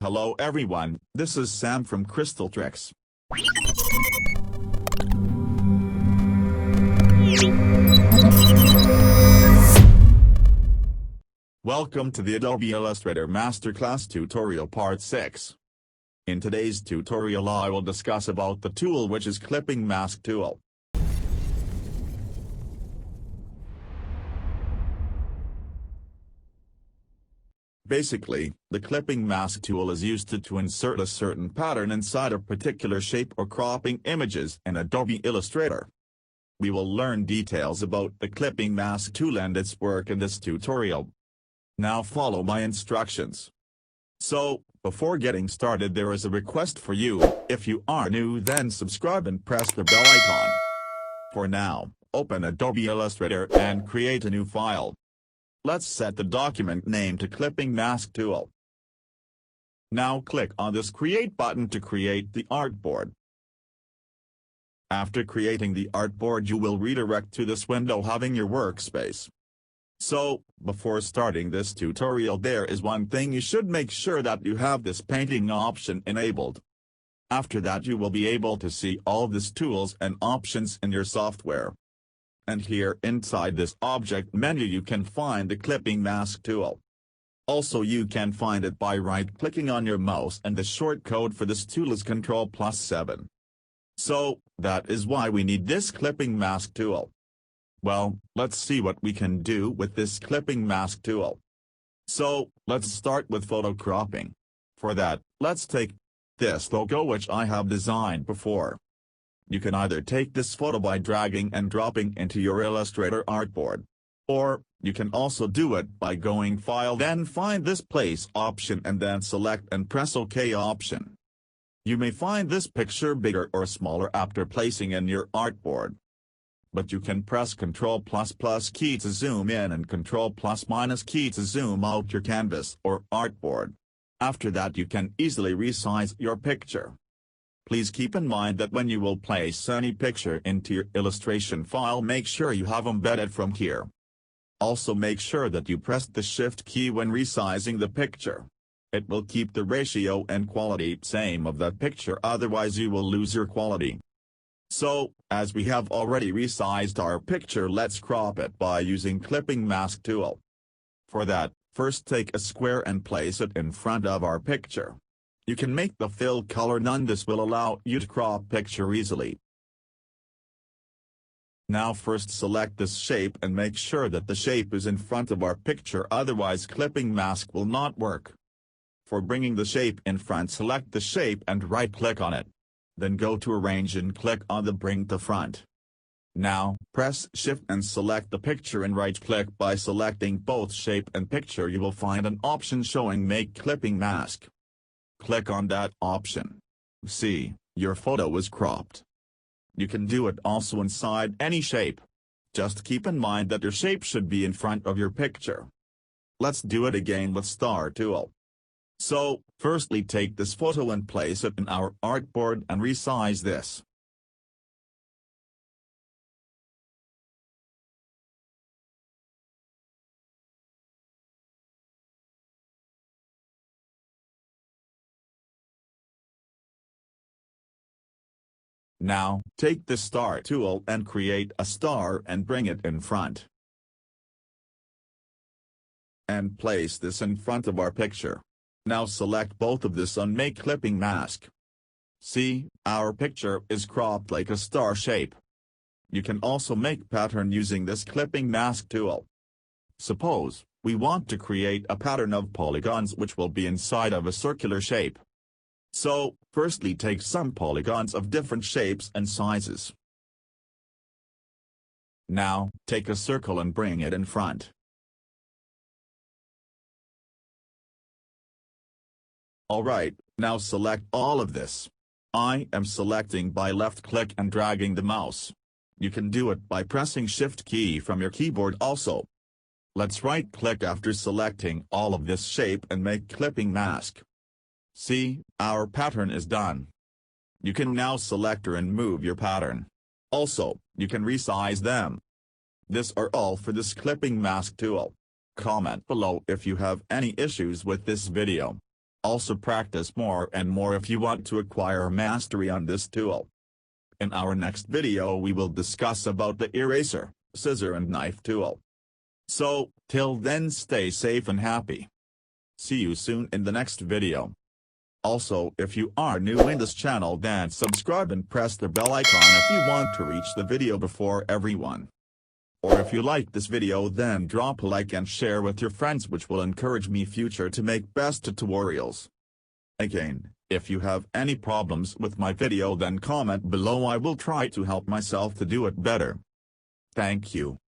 Hello everyone, this is Sam from Trix. Welcome to the Adobe Illustrator Masterclass tutorial part 6. In today's tutorial I will discuss about the tool which is Clipping Mask tool. Basically, the Clipping Mask tool is used to insert a certain pattern inside a particular shape or cropping images in Adobe Illustrator. We will learn details about the Clipping Mask tool and its work in this tutorial. Now follow my instructions. So, before getting started there is a request for you. If you are new then subscribe and press the bell icon. For now, open Adobe Illustrator and create a new file. Let's set the document name to Clipping Mask tool. Now click on this Create button to create the artboard. After creating the artboard you will redirect to this window having your workspace. So, before starting this tutorial there is one thing you should make sure that you have this painting option enabled. After that you will be able to see all these tools and options in your software. And here inside this object menu you can find the Clipping Mask tool. Also you can find it by right-clicking on your mouse and the shortcode for this tool is Ctrl+7. So, that is why we need this Clipping Mask tool. Well, let's see what we can do with this Clipping Mask tool. So, let's start with photo cropping. For that, let's take this logo which I have designed before. You can either take this photo by dragging and dropping into your Illustrator artboard. Or, you can also do it by going File then find this Place option and then select and press OK option. You may find this picture bigger or smaller after placing in your artboard. But you can press Ctrl++ key to zoom in and Ctrl+- key to zoom out your canvas or artboard. After that you can easily resize your picture. Please keep in mind that when you will place any picture into your illustration file make sure you have embedded from here. Also make sure that you press the Shift key when resizing the picture. It will keep the ratio and quality same of that picture otherwise you will lose your quality. So, as we have already resized our picture let's crop it by using Clipping Mask tool. For that, first take a square and place it in front of our picture. You can make the fill color none. This will allow you to crop picture easily. Now first select this shape and make sure that the shape is in front of our picture otherwise Clipping Mask will not work. For bringing the shape in front select the shape and right-click on it. Then go to Arrange and click on the Bring to Front. Now, press Shift and select the picture and right-click by selecting both shape and picture you will find an option showing Make Clipping Mask. Click on that option. See, your photo is cropped. You can do it also inside any shape. Just keep in mind that your shape should be in front of your picture. Let's do it again with Star tool. So, firstly take this photo and place it in our artboard and resize this. Now, take the star tool and create a star and bring it in front. And place this in front of our picture. Now select both of this on Make Clipping Mask. See, our picture is cropped like a star shape. You can also make pattern using this Clipping Mask tool. Suppose, we want to create a pattern of polygons which will be inside of a circular shape. So, firstly take some polygons of different shapes and sizes. Now, take a circle and bring it in front. Alright, now select all of this. I am selecting by left-click and dragging the mouse. You can do it by pressing Shift key from your keyboard also. Let's right-click after selecting all of this shape and make Clipping Mask. See, our pattern is done. You can now select and move your pattern. Also, you can resize them. This are all for this Clipping Mask tool. Comment below if you have any issues with this video. Also practice more and more if you want to acquire mastery on this tool. In our next video we will discuss about the eraser, scissor and knife tool. So, till then stay safe and happy. See you soon in the next video. Also, if you are new in this channel then subscribe and press the bell icon if you want to reach the video before everyone. Or if you like this video then drop a like and share with your friends, which will encourage me future to make best tutorials. Again, if you have any problems with my video then comment below, I will try to help myself to do it better. Thank you.